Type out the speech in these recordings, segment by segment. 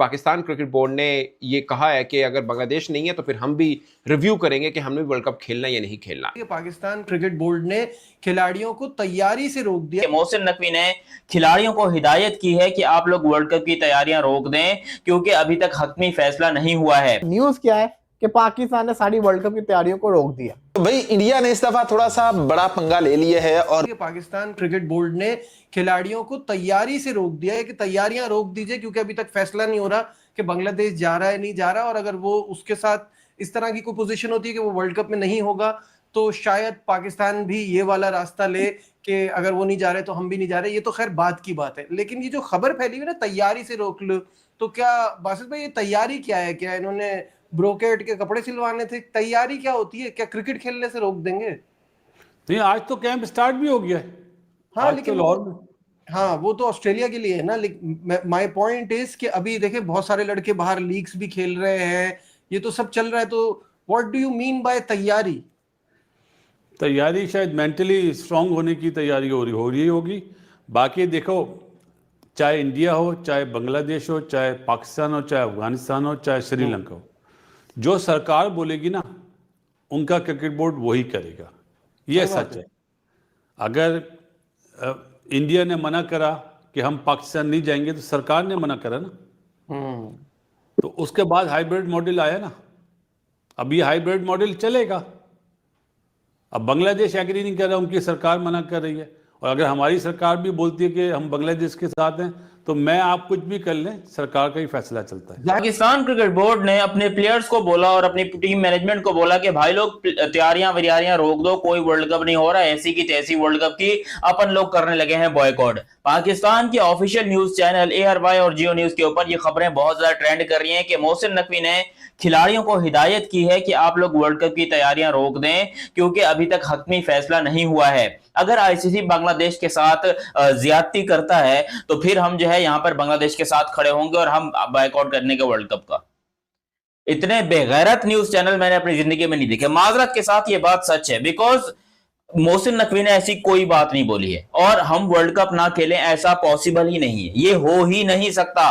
Pakistan cricket board ने ये कहा है कि अगर बांग्लादेश नहीं है तो फिर हम भी रिव्यू करेंगे कि हमने वर्ल्ड कप खेलना या नहीं खेलना। पाकिस्तान क्रिकेट बोर्ड ने खिलाड़ियों को तैयारी से रोक दिया। मोहसिन नकवी ने खिलाड़ियों को हिदायत की है कि आप लोग वर्ल्ड कप की तैयारियां रोक दें क्योंकि अभी तक हतमी फैसला नहीं हुआ है। न्यूज क्या है कि पाकिस्तान ने सारी वर्ल्ड कप की तैयारियों को रोक दिया। तो भाई इंडिया ने इस दफा थोड़ा सा बड़ा पंगा ले लिया है और पाकिस्तान क्रिकेट बोर्ड ने खिलाड़ियों को तैयारी से रोक दिया है कि तैयारियां रोक दीजिए क्योंकि अभी तक फैसला नहीं हो रहा कि बांग्लादेश जा रहा है नहीं जा रहा, और अगर वो उसके साथ इस तरह की कोई पोजीशन होती है कि वो वर्ल्ड कप में नहीं होगा तो शायद पाकिस्तान भी ये वाला रास्ता ले कि अगर वो नहीं जा रहे तो हम भी नहीं जा रहे। ये तो खैर बात की बात है, लेकिन ये जो खबर फैली हुई ना तैयारी से रोक लो, तो क्या बासित भाई ये तैयारी क्या है? क्या इन्होंने ब्रोकेट के कपड़े सिलवाने थे? तैयारी क्या होती है? क्या क्रिकेट खेलने से रोक देंगे? नहीं, आज तो कैंप स्टार्ट भी हो गया है। हाँ लेकिन तो लाहौर में, हाँ वो तो ऑस्ट्रेलिया के लिए है ना। लेकिन माय पॉइंट इज कि अभी देखे बहुत सारे लड़के बाहर लीग्स भी खेल रहे हैं, ये तो सब चल रहा है। तो what do you mean by तैयारी? तैयारी शायद मेंटली स्ट्रांग होने की तैयारी हो रही होगी। बाकी देखो, चाहे इंडिया हो, चाहे बांग्लादेश हो, चाहे पाकिस्तान हो, चाहे अफगानिस्तान हो, चाहे श्रीलंका हो, जो सरकार बोलेगी ना उनका क्रिकेट बोर्ड वही करेगा, ये सच है। अगर इंडिया ने मना करा कि हम पाकिस्तान नहीं जाएंगे तो सरकार ने मना करा ना, तो उसके बाद हाइब्रिड मॉडल आया ना, अब ये हाइब्रिड मॉडल चलेगा। अब बांग्लादेश एग्री नहीं कर रहा, उनकी सरकार मना कर रही है, और अगर हमारी सरकार भी बोलती है कि हम बांग्लादेश के साथ हैं तो मैं आप कुछ भी कर लें, सरकार का ही फैसला चलता है। पाकिस्तान क्रिकेट बोर्ड ने अपने प्लेयर्स को बोला और अपनी टीम मैनेजमेंट को बोला कि भाई लोग तैयारियां रोक दो, कोई वर्ल्ड कप नहीं हो रहा, ऐसी की तैसी वर्ल्ड कप की अपन लोग करने लगे हैं बॉयकॉट। पाकिस्तान के ऑफिशियल न्यूज चैनल ARY और जियो न्यूज के ऊपर ये खबरें बहुत ज्यादा ट्रेंड कर रही हैं कि मोहसिन नकवी ने खिलाड़ियों को हिदायत की है कि आप लोग वर्ल्ड कप की तैयारियां रोक दें क्योंकि अभी तक हतमी फैसला नहीं हुआ है। अगर ICC बांग्लादेश के साथ ज्यादती करता है तो फिर हम जो है यहाँ पर बांग्लादेश के साथ खड़े होंगे और हम बायकॉट करने के वर्ल्ड कप का। इतने बेगैरत न्यूज चैनल मैंने अपनी जिंदगी में नहीं देखे। माजरत के साथ ये बात सच है, बिकॉज मोहसिन नकवी ने ऐसी कोई बात नहीं बोली है, और हम वर्ल्ड कप ना खेलें ऐसा पॉसिबल ही नहीं है, ये हो ही नहीं सकता।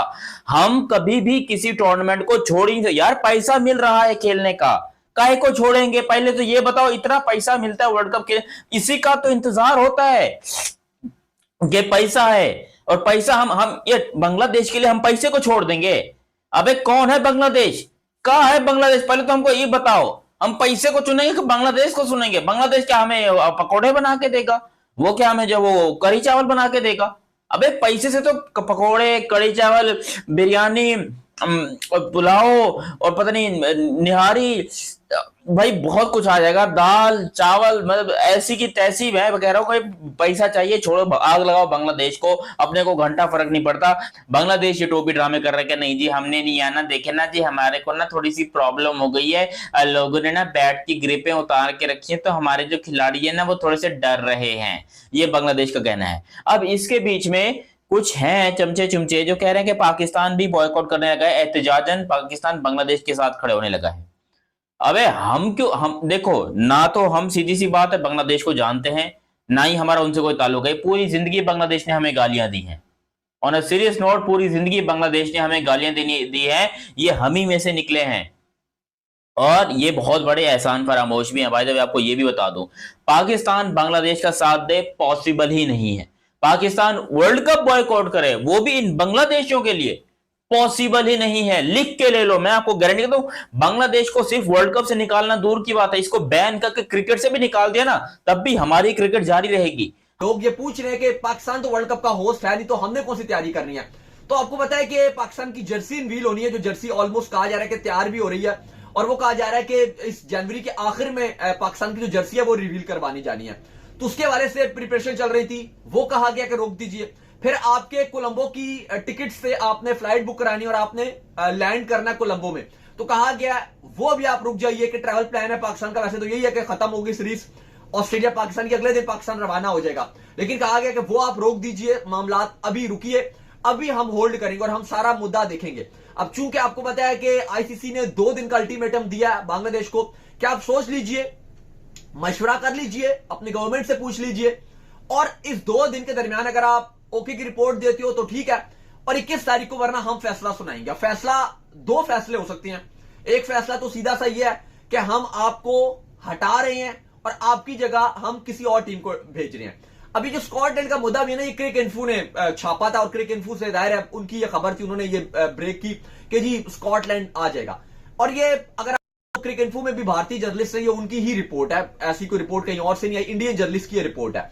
हम कभी भी किसी टूर्नामेंट को छोड़ ही नहीं। यार पैसा मिल रहा है खेलने का, काहे को छोड़ेंगे? पहले तो ये बताओ, इतना पैसा मिलता है वर्ल्ड कप के, इसी का तो इंतजार होता है कि पैसा है, और पैसा हम ये बांग्लादेश के लिए हम पैसे को छोड़ देंगे? अबे कौन है बांग्लादेश? कहाँ है बांग्लादेश? पहले तो हमको ये बताओ, हम पैसे को चुनेंगे कि बांग्लादेश को चुनेंगे? बांग्लादेश क्या हमें पकौड़े बना के देगा? वो क्या हमें जो वो करी चावल बना के देगा? अबे पैसे से तो पकौड़े, कड़ी चावल, बिरयानी, पुलाव और पता नहीं निहारी, भाई बहुत कुछ आ जाएगा, दाल चावल, मतलब ऐसी की तैसी। मैं कह रहा हूँ कोई पैसा चाहिए, छोड़ो, आग लगाओ बांग्लादेश को, अपने को घंटा फर्क नहीं पड़ता। बांग्लादेश ये टोपी ड्रामे कर रहे हैं कि नहीं जी हमने नहीं आना, देखे ना जी हमारे को ना थोड़ी सी प्रॉब्लम हो गई है, लोगों ने ना बैट की ग्रिपें उतार के रखी है तो हमारे जो खिलाड़ी है ना वो थोड़े से डर रहे हैं, ये बांग्लादेश का कहना है। अब इसके बीच में कुछ हैं चमचे चुमचे जो कह रहे हैं कि पाकिस्तान भी बॉयकॉट करने लगा है, एहतजाजन पाकिस्तान बांग्लादेश के साथ खड़े होने लगा है। अबे हम क्यों, हम देखो ना, तो हम सीधी सी बात है बांग्लादेश को जानते हैं, ना ही हमारा उनसे कोई ताल्लुक है। पूरी जिंदगी बांग्लादेश ने हमें गालियां दी हैं, ऑन अ सीरियस नोट, पूरी जिंदगी बांग्लादेश ने हमें गालियां दी हैं, ये हम ही में से निकले हैं, और ये बहुत बड़े एहसान फरामोश भी हैं। भाई जब आपको ये भी बता दूं, पाकिस्तान बांग्लादेश का साथ दे पॉसिबल ही नहीं है। पाकिस्तान वर्ल्ड कप बॉयकॉट करे, वो भी इन बांग्लादेशियों के लिए, पॉसिबल ही नहीं है। लिख के ले लो, मैं आपको गारंटी देता हूं, बांग्लादेश को सिर्फ वर्ल्ड कप से निकालना दूर की बात है, इसको बैन करके क्रिकेट से भी निकाल दिया ना, तब भी हमारी क्रिकेट जारी रहेगी। लोग ये पूछ रहे हैं कि पाकिस्तान तो वर्ल्ड कप का होस्ट है नहीं, तो हमने कौन सी तैयारी करनी है? तो आपको पता है कि पाकिस्तान की जर्सी रिवील होनी है, जो जर्सी ऑलमोस्ट कहा जा रहा है कि तैयार भी हो रही है, और वो कहा जा रहा है कि इस जनवरी के आखिर में पाकिस्तान की जो जर्सी है वो रिवील करवानी जानी है। तो उसके बारे से प्रिपरेशन चल रही थी, वो कहा गया कि रोक दीजिए। फिर आपके कोलंबो की टिकट से आपने फ्लाइट बुक करानी और आपने लैंड करना कोलंबो में, तो कहा गया वो भी आप रुक जाइए कि ट्रैवल प्लान है पाकिस्तान का, वैसे तो यही है कि खत्म होगी सीरीज, ऑस्ट्रेलिया पाकिस्तान की, अगले दिन पाकिस्तान रवाना हो जाएगा, लेकिन कहा गया कि वो आप रोक दीजिए, मामला अभी रुकिए, अभी हम होल्ड करेंगे और हम सारा मुद्दा देखेंगे। अब चूंकि आपको पता है कि ICC ने 2 दिन का अल्टीमेटम दिया बांग्लादेश को, क्या आप सोच लीजिए, मशवरा कर लीजिए, अपनी गवर्नमेंट से पूछ लीजिए, और इस 2 दिन के दरमियान अगर आप ओके की रिपोर्ट देती हो तो ठीक है, और 21 तारीख को, वरना हम फैसला सुनाएंगे। फैसला, दो फैसले हो सकते हैं। एक फैसला तो सीधा सा ये है कि हम आपको हटा रहे हैं और आपकी जगह हम किसी और टीम को भेज रहे हैं। अभी जो स्कॉटलैंड का मुद्दा भी है ना, ये क्रिक इन्फो ने छापा था और क्रिक इन्फो से जाहिर है उनकी ये खबर थी, उन्होंने ये ब्रेक की कि जी स्कॉटलैंड आ जाएगा। और ये अगर क्रिक इन्फो में भी भारतीय जर्नलिस्ट है, ये उनकी ही रिपोर्ट है, ऐसी कोई रिपोर्ट कहीं और से नहीं आई, इंडियन जर्नलिस्ट की रिपोर्ट है।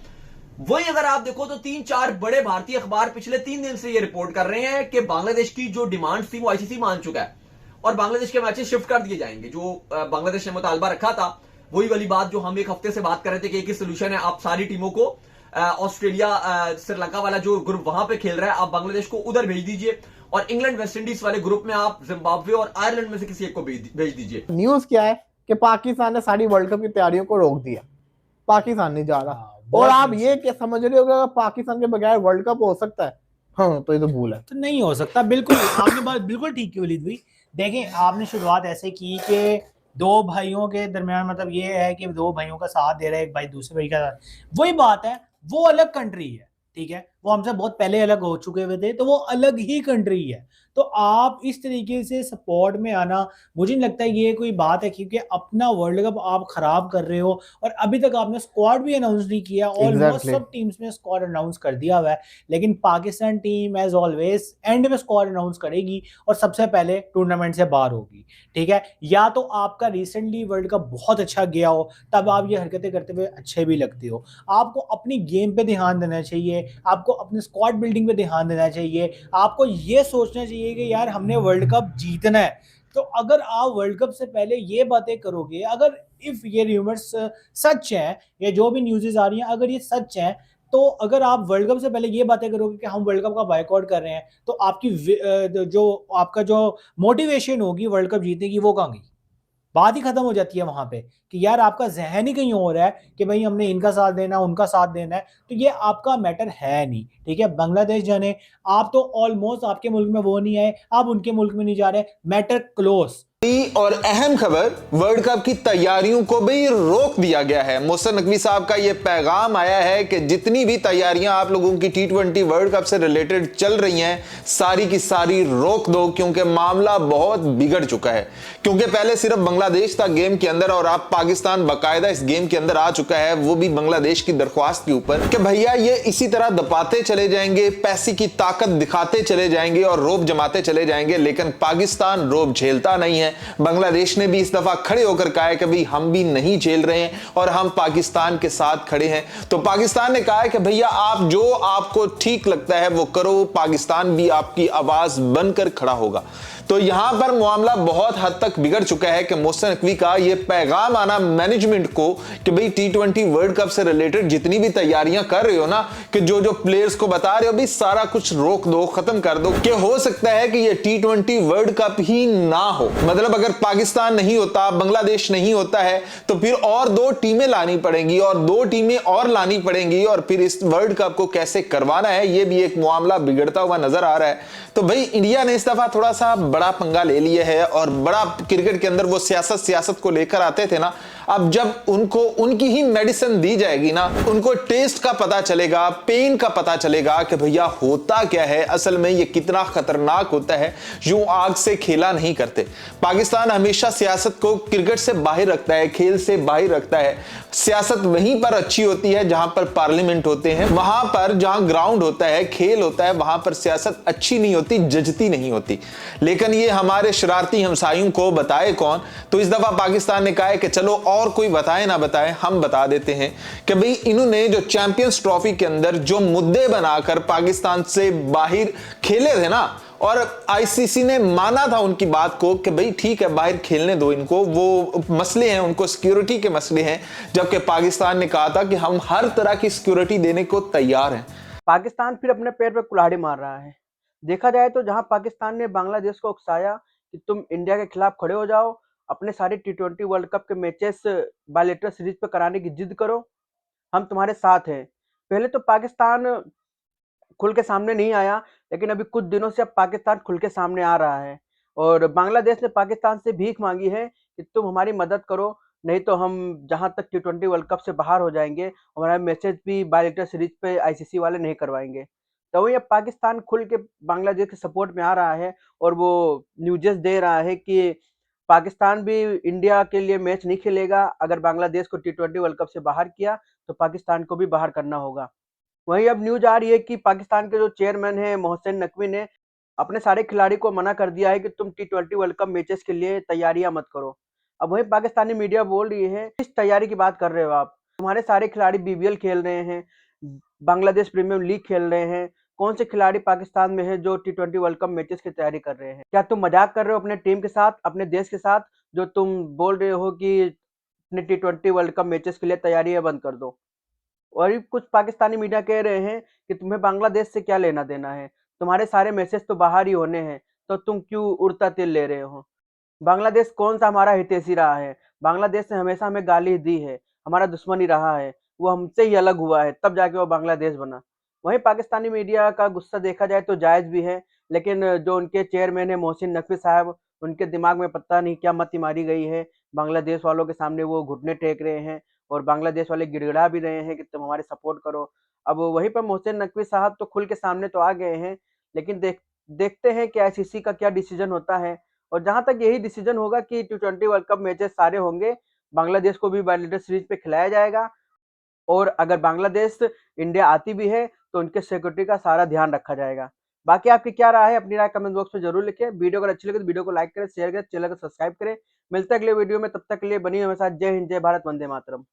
वही अगर आप देखो तो 3-4 बड़े भारतीय अखबार पिछले 3 दिन से ये रिपोर्ट कर रहे हैं कि बांग्लादेश की जो डिमांड थी वो आईसीसी मान चुका है और बांग्लादेश के मैचेस शिफ्ट कर दिए जाएंगे। जो बांग्लादेश ने मुतालबा रखा था, वही वाली बात जो हम एक हफ्ते से बात कर रहे थे कि एक ही सोल्यूशन है, आप सारी टीमों को ऑस्ट्रेलिया श्रीलंका वाला जो ग्रुप वहां पे खेल रहा है, आप बांग्लादेश को उधर भेज दीजिए और इंग्लैंड वेस्ट इंडीज वाले ग्रुप में आप जिम्बाब्वे और आयरलैंड में से किसी एक को भेज दीजिए। न्यूज क्या है कि पाकिस्तान ने सारी वर्ल्ड कप की तैयारियों को रोक दिया, पाकिस्तान नहीं जा रहा। और आप ये क्या समझ रहे हो कि अगर पाकिस्तान के बगैर वर्ल्ड कप हो सकता है? हाँ, तो ये तो भूल है। तो नहीं हो सकता। बिल्कुल आपने बात बिल्कुल ठीक की वलीद भाई। देखें, आपने शुरुआत ऐसे की कि दो भाइयों के दरमियान, मतलब ये है कि दो भाइयों का साथ दे रहा है, एक भाई दूसरे भाई का साथ, वही बात है। वो अलग कंट्री है, ठीक है, वो हमसे बहुत पहले अलग हो चुके हुए थे, तो वो अलग ही कंट्री है। तो आप इस तरीके से सपोर्ट में आना, मुझे नहीं लगता ये कोई बात है, क्योंकि अपना वर्ल्ड कप आप खराब कर रहे हो और अभी तक आपने स्क्वाड भी अनाउंस नहीं किया। ऑलमोस्ट सब टीम्स ने स्क्वाड अनाउंस कर दिया हुआ है, लेकिन Pakistan team as always end में स्क्वाड अनाउंस करेगी और सबसे पहले टूर्नामेंट से बाहर होगी, ठीक है। या तो आपका रिसेंटली वर्ल्ड कप बहुत अच्छा गया हो, तब आप ये हरकतें करते हुए अच्छे भी लगते हो। आपको अपनी गेम पे ध्यान देना चाहिए, आपको अपने स्क्वाड बिल्डिंग पे ध्यान देना चाहिए, आपको ये सोचना चाहिए कि यार हमने वर्ल्ड कप जीतना है। तो अगर आप वर्ल्ड कप से पहले ये बातें करोगे, अगर इफ ये रूमर्स सच हैं, ये जो भी न्यूज़ आ रही हैं अगर ये सच हैं, तो अगर आप वर्ल्ड कप से पहले ये बातें करोगे कि हम वर्ल्ड कप का बायकॉट कर रहे हैं, तो आपकी जो आपका जो मोटिवेशन होगी वर्ल्ड कप जीतने की, वो कहाँ गई? बात ही खत्म हो जाती है वहां पे कि यार आपका जहन ही कहीं और है कि भाई हमने इनका साथ देना, उनका साथ देना है। तो ये आपका मैटर है नहीं, ठीक है। बांग्लादेश जाने, आप तो ऑलमोस्ट आपके मुल्क में वो नहीं आए, आप उनके मुल्क में नहीं जा रहे, मैटर क्लोज। और अहम खबर, वर्ल्ड कप की तैयारियों को भी रोक दिया गया है। मोहसिन नकवी साहब का यह पैगाम आया है कि जितनी भी तैयारियां आप लोगों की T20 वर्ल्ड कप से रिलेटेड चल रही हैं, सारी की सारी रोक दो, क्योंकि मामला बहुत बिगड़ चुका है। क्योंकि पहले सिर्फ बांग्लादेश था गेम के अंदर और अब पाकिस्तान बाकायदा इस गेम के अंदर आ चुका है, वो भी बांग्लादेश की दरख्वास्त के ऊपर कि भैया ये इसी तरह दबाते चले जाएंगे, पैसे की ताकत दिखाते चले जाएंगे और रोब जमाते चले जाएंगे, लेकिन पाकिस्तान रोब झेलता नहीं है। बांग्लादेश ने भी इस दफा खड़े होकर कहा है कि भाई हम भी नहीं झेल रहे हैं और हम पाकिस्तान के साथ खड़े हैं। तो पाकिस्तान ने कहा है कि भैया आप जो आपको ठीक लगता है वो करो, पाकिस्तान भी आपकी आवाज बनकर खड़ा होगा। तो यहां पर मामला बहुत हद तक बिगड़ चुका है कि मोहसिन नकवी का यह पैगाम आना मैनेजमेंट को कि भाई T20 वर्ल्ड कप से रिलेटेड जितनी भी तैयारियां कर रहे हो ना, कि जो जो प्लेयर्स को बता रहे हो भी सारा कुछ रोक दो, खत्म कर दो, कि हो सकता है कि ये T20 वर्ल्ड कप ही ना हो। मतलब अगर पाकिस्तान नहीं होता, बांग्लादेश नहीं होता है, तो फिर और 2 टीमें लानी पड़ेंगी और 2 टीमें और लानी पड़ेंगी और फिर इस वर्ल्ड कप को कैसे करवाना है, यह भी एक मामला बिगड़ता हुआ नजर आ रहा है। तो भाई इंडिया ने इस दफा थोड़ा सा बड़ा पंगा ले लिया है और बड़ा क्रिकेट के अंदर वो सियासत को लेकर आते थे ना, अब जब उनको उनकी ही मेडिसिन दी जाएगी ना, उनको टेस्ट का पता चलेगा, पेन का पता चलेगा कि भैया होता क्या है, असल में ये कितना खतरनाक होता है। यूं आग से खेला नहीं करते। पाकिस्तान हमेशा सियासत को क्रिकेट से बाहर रखता है, खेल से बाहर रखता है। सियासत वहीं पर अच्छी होती है जहां पर पार्लियामेंट होते हैं, वहां पर जहां ग्राउंड होता है, खेल होता है, वहां पर सियासत अच्छी नहीं होती, जजती नहीं होती। लेकिन ये हमारे शरारती हमसायों को बताए कौन? तो इस दफा पाकिस्तान ने कहा है कि चलो और कोई बताए ना बताए, हम बता देते हैं कि भाई इन्होंने जो चैंपियंस ट्रॉफी के अंदर जो मुद्दे बनाकर पाकिस्तान से बाहर खेले थे ना, और आईसीसी ने माना था उनकी बात को कि भाई ठीक है बाहर खेलने दो इनको, वो मसले हैं, उनको सिक्योरिटी के मसले हैं, जबकि पाकिस्तान ने कहा था कि हम हर तरह की सिक्योरिटी देने को तैयार हैं। पाकिस्तान फिर अपने पैर पर कुल्हाड़ी मार रहा है। देखा जाए तो जहां पाकिस्तान ने बांग्लादेश को उकसाया कि तुम इंडिया के खिलाफ खड़े हो जाओ, अपने सारे T20 वर्ल्ड कप के मैचेस बायलैटरल सीरीज पे कराने की जिद करो, हम तुम्हारे साथ हैं। पहले तो पाकिस्तान खुल के सामने नहीं आया, लेकिन अभी कुछ दिनों से अब पाकिस्तान खुल के सामने आ रहा है और बांग्लादेश ने पाकिस्तान से भीख मांगी है कि तुम हमारी मदद करो, नहीं तो हम जहां तक T20 वर्ल्ड कप से बाहर हो जाएंगे, हमारा मैचेस भी बायलैटरल सीरीज पे आईसीसी वाले नहीं करवाएंगे। तो वही अब पाकिस्तान खुल के बांग्लादेश के सपोर्ट में आ रहा है और वो न्यूज़ेस दे रहा है कि पाकिस्तान भी इंडिया के लिए मैच नहीं खेलेगा। अगर बांग्लादेश को T20 वर्ल्ड कप से बाहर किया तो पाकिस्तान को भी बाहर करना होगा। वहीं अब न्यूज आ रही है कि पाकिस्तान के जो चेयरमैन हैं मोहसिन नकवी ने अपने सारे खिलाड़ी को मना कर दिया है कि तुम T20 वर्ल्ड कप मैचेस के लिए तैयारियां मत करो। अब वहीं पाकिस्तानी मीडिया बोल रही है, किस तैयारी की बात कर रहे हो आप? तुम्हारे सारे खिलाड़ी BBL खेल रहे हैं, बांग्लादेश प्रीमियर लीग खेल रहे हैं। कौन से खिलाड़ी पाकिस्तान में है जो T20 वर्ल्ड कप मैचेस की तैयारी कर रहे हैं? क्या तुम मजाक कर रहे हो अपने टीम के साथ, अपने देश के साथ, जो तुम बोल रहे हो कि अपने T20 वर्ल्ड कप मैचेस के लिए तैयारियां बंद कर दो? और ये कुछ पाकिस्तानी मीडिया कह रहे हैं कि तुम्हें बांग्लादेश से क्या लेना देना है, तुम्हारे सारे मैसेज तो बाहर ही होने हैं, तो तुम क्यों उड़ता तिल ले रहे हो? बांग्लादेश कौन सा हमारा हितैषी रहा है? बांग्लादेश ने हमेशा हमें गाली दी है, हमारा दुश्मन ही रहा है, वो हमसे ही अलग हुआ है तब जाके वो बांग्लादेश बना। वहीं पाकिस्तानी मीडिया का गुस्सा देखा जाए तो जायज भी है, लेकिन जो उनके चेयरमैन है मोहसिन नकवी साहब, उनके दिमाग में पता नहीं क्या मत्ती मारी गई है। बांग्लादेश वालों के सामने वो घुटने टेक रहे हैं और बांग्लादेश वाले गिड़गिड़ा भी रहे हैं कि तुम हमारे सपोर्ट करो। अब वहीं पर मोहसिन नकवी साहब तो खुल के सामने तो आ गए हैं, लेकिन देखते हैं कि ICC का क्या डिसीजन होता है। और जहां तक यही डिसीजन होगा कि T20 वर्ल्ड कप मैचेस सारे होंगे, बांग्लादेश को भी बायलेटरल सीरीज पे खिलाया जाएगा। और अगर बांग्लादेश इंडिया आती भी है तो उनके सिक्योरिटी का सारा ध्यान रखा जाएगा। बाकी आपकी क्या राय है, अपनी राय कमेंट बॉक्स में जरूर लिखें। वीडियो अगर अच्छी लगे तो वीडियो को लाइक करें, शेयर करें, चैनल को सब्सक्राइब करें। मिलते हैं अगले वीडियो में, तब तक के लिए बनी हमें साथ। जय हिंद, जय भारत, वंदे मातरम।